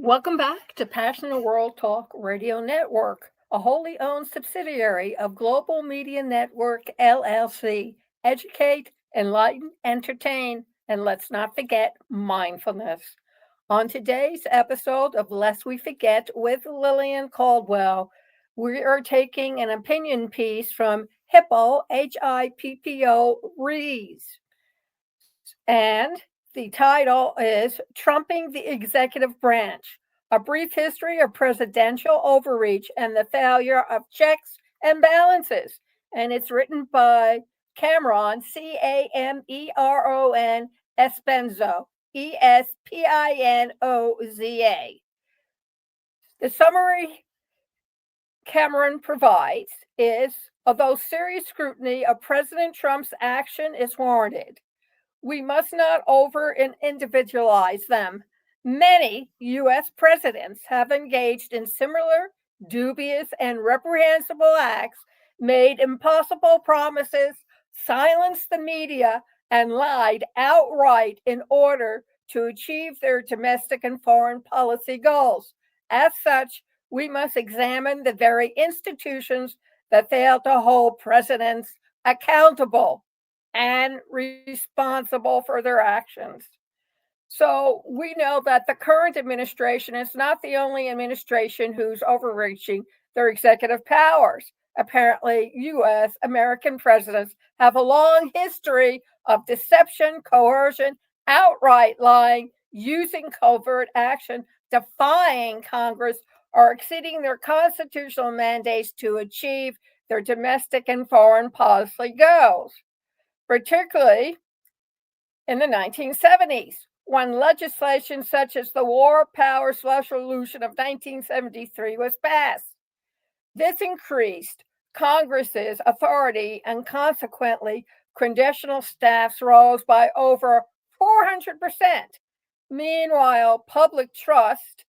Welcome back to Passionate World Talk Radio Network, a wholly owned subsidiary of Global Media Network LLC. Educate, enlighten, entertain, and let's not forget mindfulness. On today's episode of Lest We Forget with Lillian Caldwell, we are taking an opinion piece from Hippo, HIPPO Rees. And the title is Trumping the Executive Branch, a brief history of presidential overreach and the failure of checks and balances. And it's written by Cameron, Cameron Espenzo, Espinoza. The summary Cameron provides is although serious scrutiny of President Trump's action is warranted, we must not over and individualize them. Many U.S. presidents have engaged in similar dubious and reprehensible acts, made impossible promises, silenced the media, and lied outright in order to achieve their domestic and foreign policy goals. As such, we must examine the very institutions that fail to hold presidents accountable and responsible for their actions. So we know that the current administration is not the only administration who's overreaching their executive powers. Apparently, US American presidents have a long history of deception, coercion, outright lying, using covert action, defying Congress, or exceeding their constitutional mandates to achieve their domestic and foreign policy goals, particularly in the 1970s, when legislation such as the War Powers Resolution of 1973 was passed. This increased Congress's authority and consequently congressional staffs rose by over 400%. Meanwhile, public trust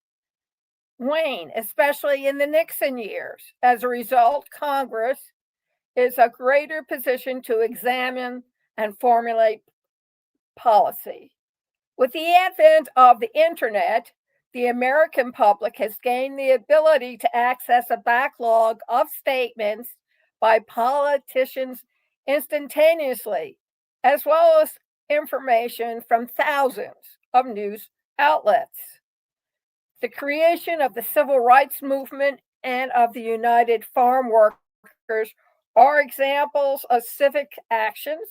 waned, especially in the Nixon years. As a result, Congress is a greater position to examine and formulate policy. With the advent of the internet, the American public has gained the ability to access a backlog of statements by politicians instantaneously, as well as information from thousands of news outlets. The creation of the civil rights movement and of the United Farm Workers are examples of civic actions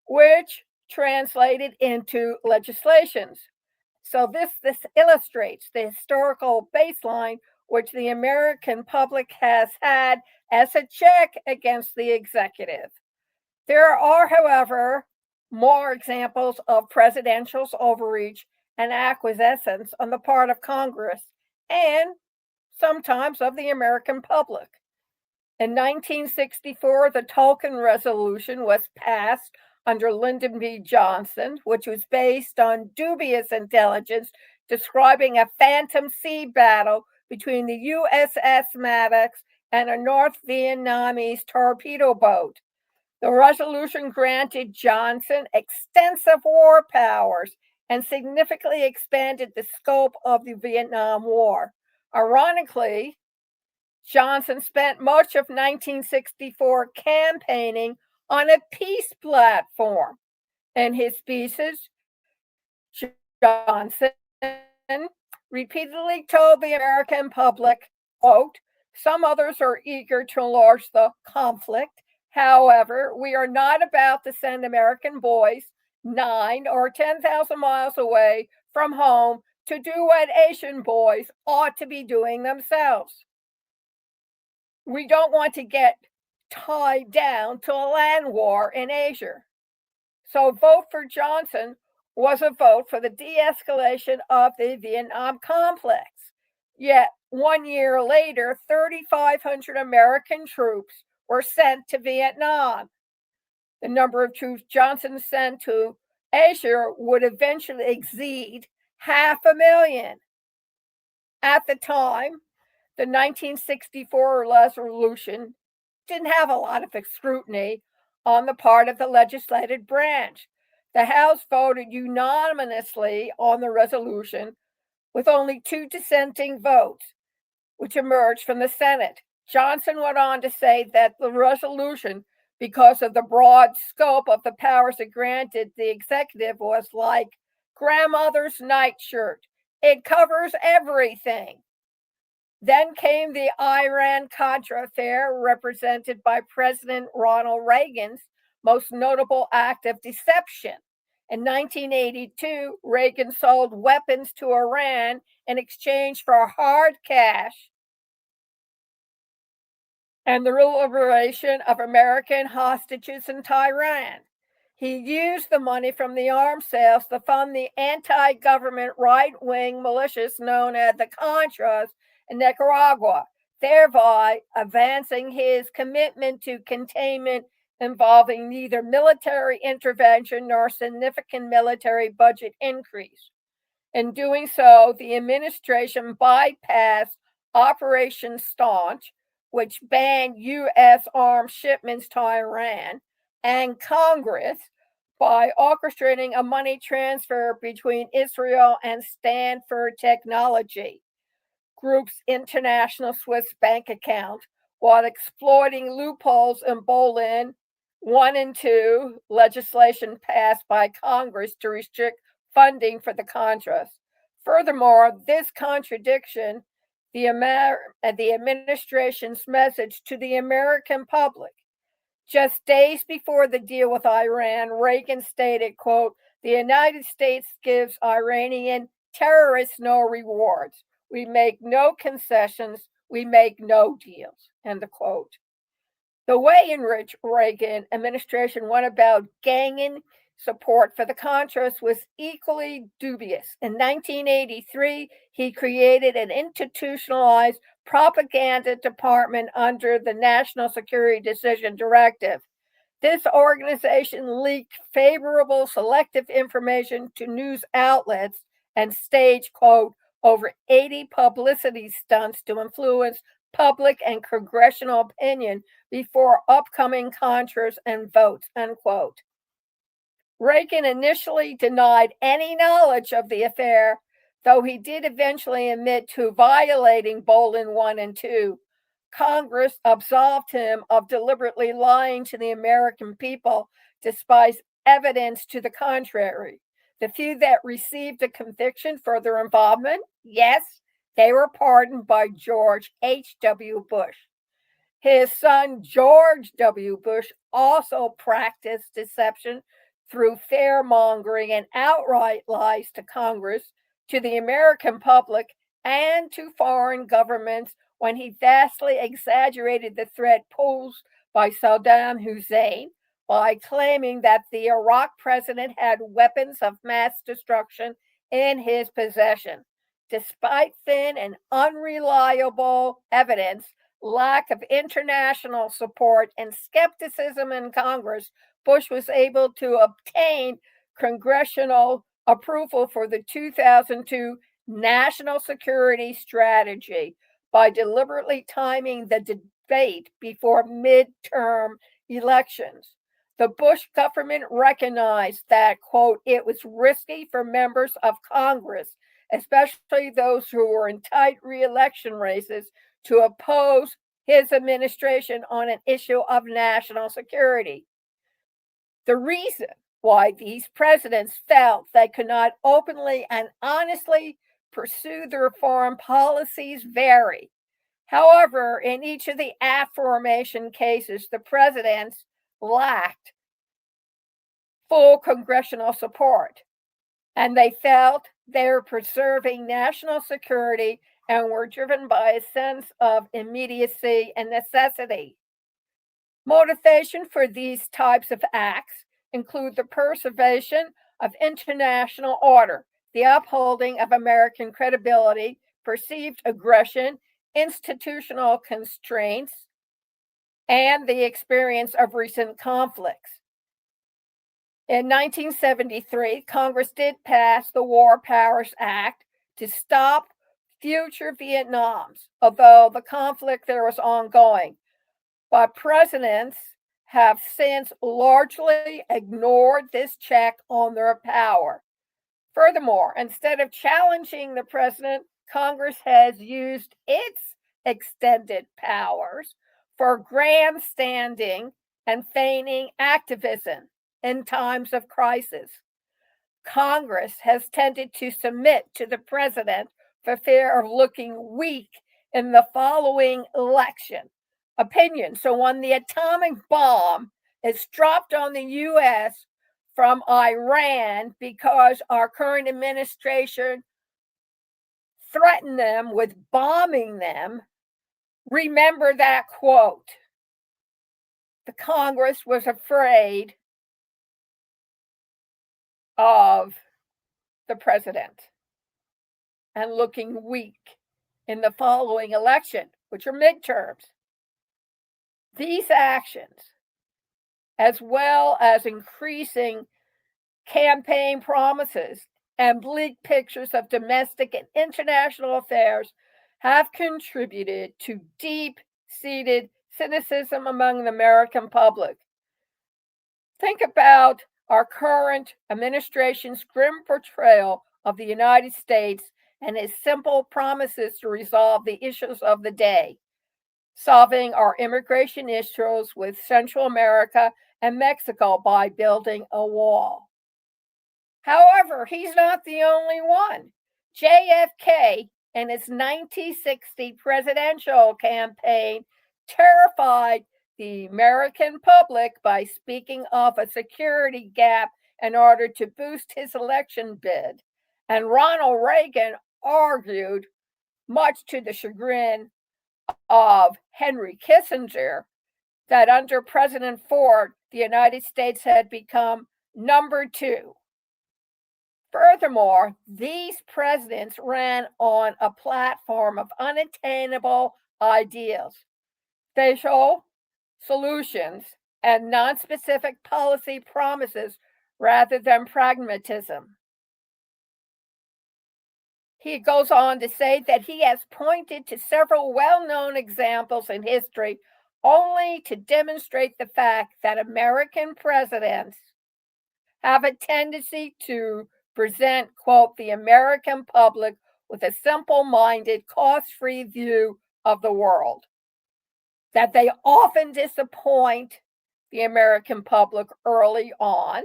which translated into legislations. So this illustrates the historical baseline which the American public has had as a check against the executive. There are, however, more examples of presidential overreach and acquiescence on the part of Congress and sometimes of the American public. In 1964, the Tolkien Resolution was passed under Lyndon B. Johnson, which was based on dubious intelligence describing a phantom sea battle between the USS Maddox and a North Vietnamese torpedo boat. The resolution granted Johnson extensive war powers and significantly expanded the scope of the Vietnam War. Ironically, Johnson spent much of 1964 campaigning on a peace platform. In his speeches, Johnson repeatedly told the American public, quote, some others are eager to enlarge the conflict. However, we are not about to send American boys 9 or 10,000 miles away from home to do what Asian boys ought to be doing themselves. We don't want to get tied down to a land war in Asia. So, vote for Johnson was a vote for the de escalation of the Vietnam complex. Yet, 1 year later, 3,500 American troops were sent to Vietnam. The number of troops Johnson sent to Asia would eventually exceed 500,000. At the time, the 1964 resolution didn't have a lot of scrutiny on the part of the legislative branch. The House voted unanimously on the resolution, with only 2 dissenting votes, which emerged from the Senate. Johnson went on to say that the resolution, because of the broad scope of the powers it granted the executive, was like grandmother's nightshirt. It covers everything. Then came the Iran-Contra affair, represented by President Ronald Reagan's most notable act of deception. In 1982, Reagan sold weapons to Iran in exchange for hard cash and the liberation of American hostages in Tehran. He used the money from the arms sales to fund the anti-government right-wing militias known as the Contras in Nicaragua, thereby advancing his commitment to containment involving neither military intervention nor significant military budget increase. In doing so, the administration bypassed Operation Staunch, which banned U.S. arms shipments to Iran, and Congress by orchestrating a money transfer between Israel and Stanford Technology Group's international Swiss bank account, while exploiting loopholes in Bolin 1 and 2 legislation passed by Congress to restrict funding for the Contras. Furthermore, this contradiction the administration's message to the American public. Just days before the deal with Iran, Reagan stated, quote, "The United States gives Iranian terrorists no rewards. We make no concessions. We make no deals," end of quote. The way in which Reagan administration went about gaining support for the Contras was equally dubious. In 1983, he created an institutionalized propaganda department under the National Security Decision Directive. This organization leaked favorable selective information to news outlets and staged, quote, over 80 publicity stunts to influence public and congressional opinion before upcoming Contras and votes, unquote. Reagan initially denied any knowledge of the affair, though he did eventually admit to violating Bolin 1 and 2. Congress absolved him of deliberately lying to the American people despite evidence to the contrary. The few that received a conviction for their involvement, yes, they were pardoned by George H.W. Bush. His son, George W. Bush, also practiced deception through fear-mongering and outright lies to Congress, to the American public, and to foreign governments when he vastly exaggerated the threat posed by Saddam Hussein by claiming that the Iraq president had weapons of mass destruction in his possession. Despite thin and unreliable evidence, lack of international support, and skepticism in Congress, Bush was able to obtain congressional approval for the 2002 National Security Strategy by deliberately timing the debate before midterm elections. The Bush government recognized that, quote, it was risky for members of Congress, especially those who were in tight re-election races, to oppose his administration on an issue of national security. The reason why these presidents felt they could not openly and honestly pursue their foreign policies vary. However, in each of the aforementioned cases, the presidents lacked full congressional support, and they felt they were preserving national security and were driven by a sense of immediacy and necessity. Motivation for these types of acts include the preservation of international order, the upholding of American credibility, perceived aggression, institutional constraints, and the experience of recent conflicts. In 1973, Congress did pass the War Powers Act to stop future Vietnams, although the conflict there was ongoing. But presidents have since largely ignored this check on their power. Furthermore, instead of challenging the president, Congress has used its extended powers for grandstanding and feigning activism in times of crisis. Congress has tended to submit to the president for fear of looking weak in the following election. Opinion. So, when the atomic bomb is dropped on the U.S. from Iran because our current administration threatened them with bombing them, remember that quote. The Congress was afraid of the president and looking weak in the following election, which are midterms. These actions, as well as increasing campaign promises and bleak pictures of domestic and international affairs, have contributed to deep seated cynicism among the American public. Think about our current administration's grim portrayal of the United States and its simple promises to resolve the issues of the day, solving our immigration issues with Central America and Mexico by building a wall. However, he's not the only one. JFK, in his 1960 presidential campaign, terrified the American public by speaking of a security gap in order to boost his election bid. And Ronald Reagan argued, much to the chagrin of Henry Kissinger, that under President Ford, the United States had become number two. Furthermore, these presidents ran on a platform of unattainable ideals, facial solutions, and nonspecific policy promises rather than pragmatism. He goes on to say that he has pointed to several well-known examples in history only to demonstrate the fact that American presidents have a tendency to present, quote, the American public with a simple-minded, cost-free view of the world, that they often disappoint the American public early on.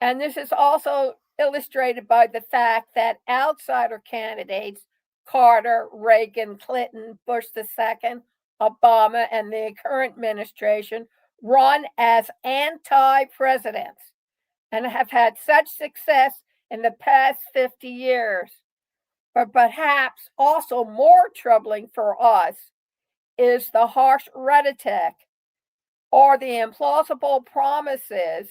And this is also illustrated by the fact that outsider candidates, Carter, Reagan, Clinton, Bush II, Obama, and the current administration, run as anti-presidents and have had such success in the past 50 years. But perhaps also more troubling for us is the harsh rhetoric or the implausible promises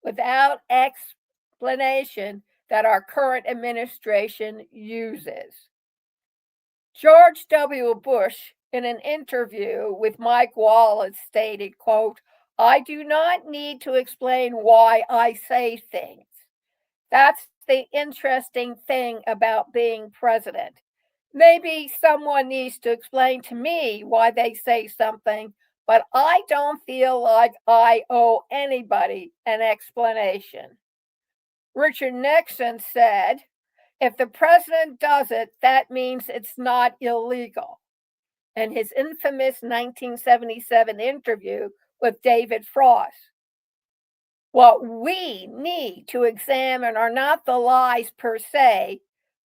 without explanation that our current administration uses. George W. Bush, in an interview with Mike Wallace, stated, quote, I do not need to explain why I say things. That's the interesting thing about being president. Maybe someone needs to explain to me why they say something, but I don't feel like I owe anybody an explanation. Richard Nixon said, if the president does it, that means it's not illegal. In his infamous 1977 interview with David Frost. What we need to examine are not the lies per se,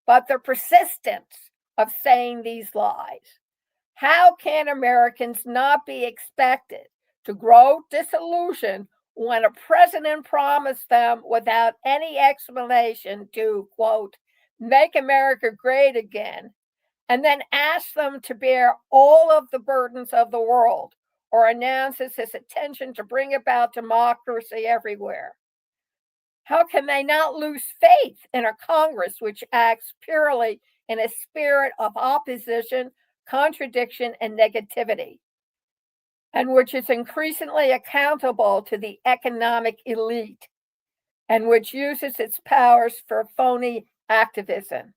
but the persistence of saying these lies. How can Americans not be expected to grow disillusioned when a president promised them without any explanation to, quote, make America great again, and then asks them to bear all of the burdens of the world, or announces his intention to bring about democracy everywhere? How can they not lose faith in a Congress which acts purely in a spirit of opposition, contradiction, and negativity, and which is increasingly accountable to the economic elite, and which uses its powers for phony activism?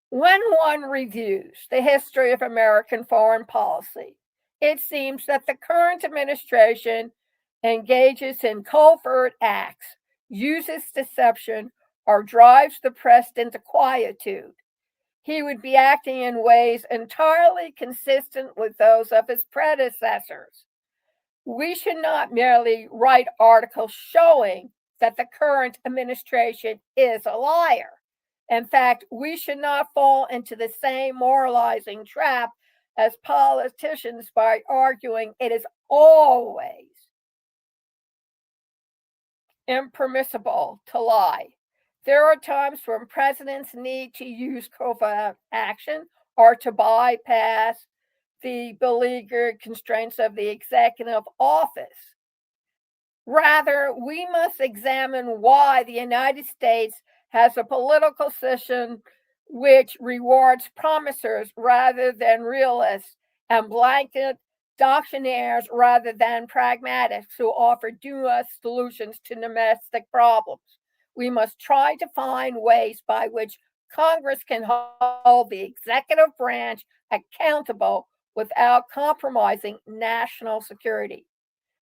When one reviews the history of American foreign policy, it seems that the current administration engages in covert acts, uses deception, or drives the press into quietude. He would be acting in ways entirely consistent with those of his predecessors. We should not merely write articles showing that the current administration is a liar. In fact, we should not fall into the same moralizing trap as politicians by arguing it is always impermissible to lie. There are times when presidents need to use covert action or to bypass the beleaguered constraints of the executive office. Rather, we must examine why the United States has a political system which rewards promisers rather than realists and blanket doctrinaires rather than pragmatists who offer dual solutions to domestic problems. We must try to find ways by which Congress can hold the executive branch accountable without compromising national security.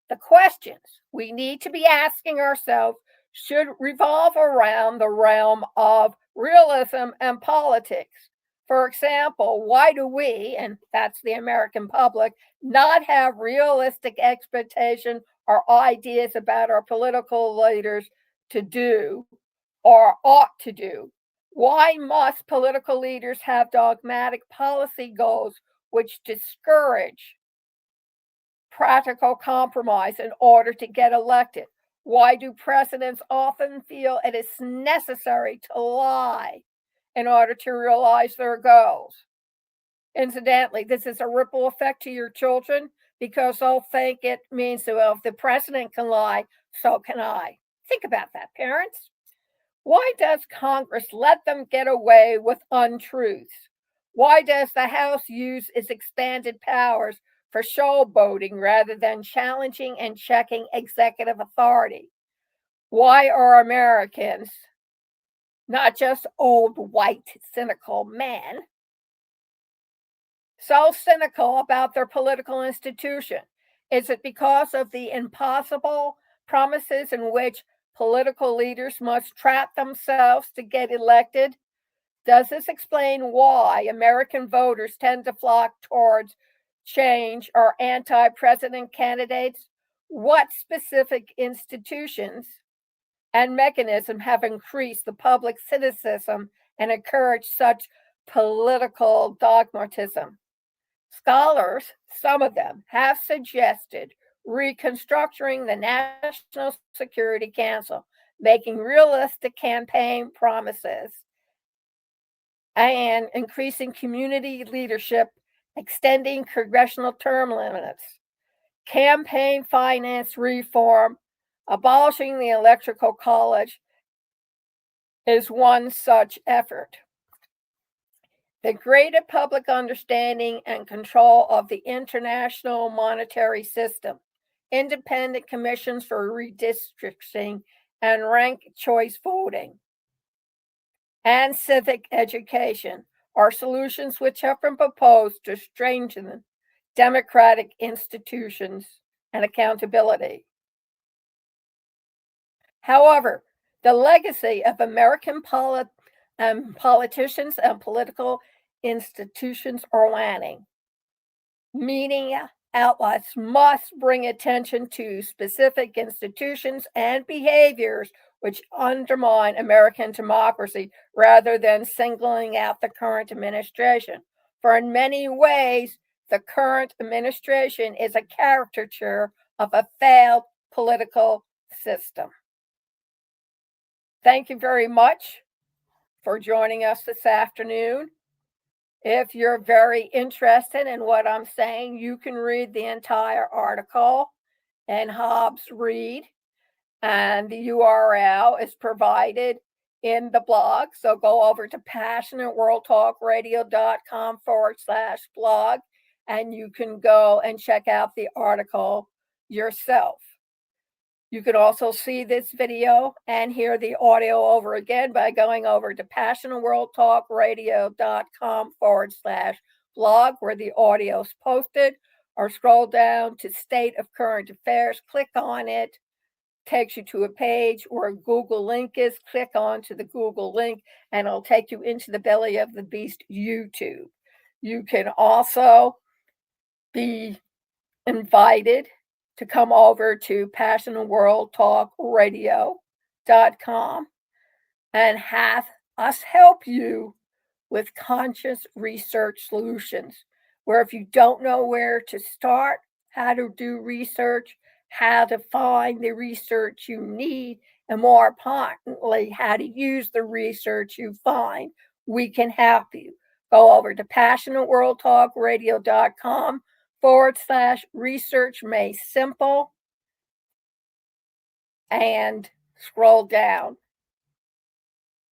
The questions we need to be asking ourselves should revolve around the realm of realism and politics. For example, why do we, and that's the American public, not have realistic expectation or ideas about our political leaders to do or ought to do? Why must political leaders have dogmatic policy goals which discourage practical compromise in order to get elected? Why do presidents often feel it is necessary to lie in order to realize their goals? Incidentally, this is a ripple effect to your children because they'll think it means that, well, if the president can lie, so can I. Think about that, parents. Why does Congress let them get away with untruths? Why does the House use its expanded powers for showboating rather than challenging and checking executive authority? Why are Americans, not just old, white, cynical men, so cynical about their political institution? Is it because of the impossible promises in which political leaders must trap themselves to get elected? Does this explain why American voters tend to flock towards change or anti president candidates? What specific institutions and mechanisms have increased the public cynicism and encouraged such political dogmatism? Scholars, some of them, have suggested reconstructing the National Security Council, making realistic campaign promises, and increasing community leadership, extending congressional term limits, campaign finance reform, abolishing the Electoral College is one such effort. The greater public understanding and control of the international monetary system, independent commissions for redistricting and ranked choice voting, and civic education are solutions which have been proposed to strengthen democratic institutions and accountability. However, the legacy of American politicians and political institutions are waning. Media outlets must bring attention to specific institutions and behaviors which undermine American democracy rather than singling out the current administration. For in many ways, the current administration is a caricature of a failed political system. Thank you very much for joining us this afternoon. If you're very interested in what I'm saying, you can read the entire article in Hobbes Read, and the URL is provided in the blog. So go over to passionateworldtalkradio.com/blog, and you can go and check out the article yourself. You can also see this video and hear the audio over again by going over to passionateworldtalkradio.com/blog, where the audio is posted, or scroll down to State of Current Affairs, click on it, takes you to a page where a Google link is. Click on to the Google link and it'll take you into the belly of the beast, YouTube. You can also be invited to come over to passionworldtalkradio.com and have us help you with conscious research solutions, where if you don't know where to start, how to do research, how to find the research you need, and more importantly, how to use the research you find, we can help you. Go over to passionatworldtalkradio.com/research made simple and scroll down.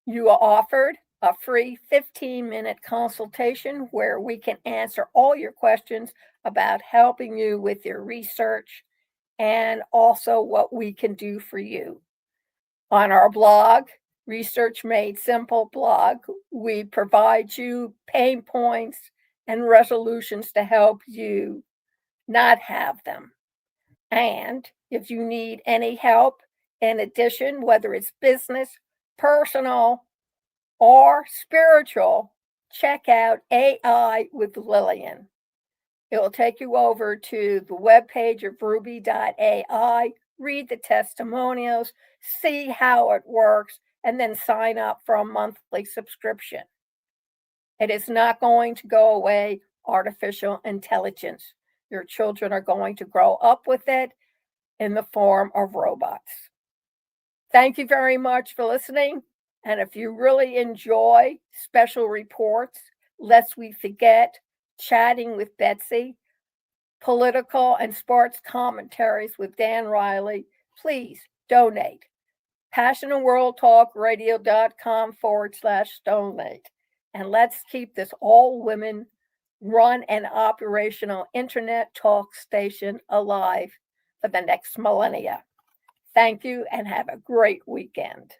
You are offered a free 15-minute consultation where we can answer all your questions about helping you with your research and also what we can do for you. On our blog, Research Made Simple blog, we provide you pain points and resolutions to help you not have them. And if you need any help, in addition, whether it's business, personal, or spiritual, check out AI with Lillian. It will take you over to the webpage of ruby.ai, read the testimonials, see how it works, and then sign up for a monthly subscription. It is not going to go away, artificial intelligence. Your children are going to grow up with it in the form of robots. Thank you very much for listening. And if you really enjoy special reports, lest we forget, chatting with Betsy, political and sports commentaries with Dan Riley, please donate. passionatworldtalkradio.com/donate. And let's keep this all women run and operational internet talk station alive for the next millennia. Thank you and have a great weekend.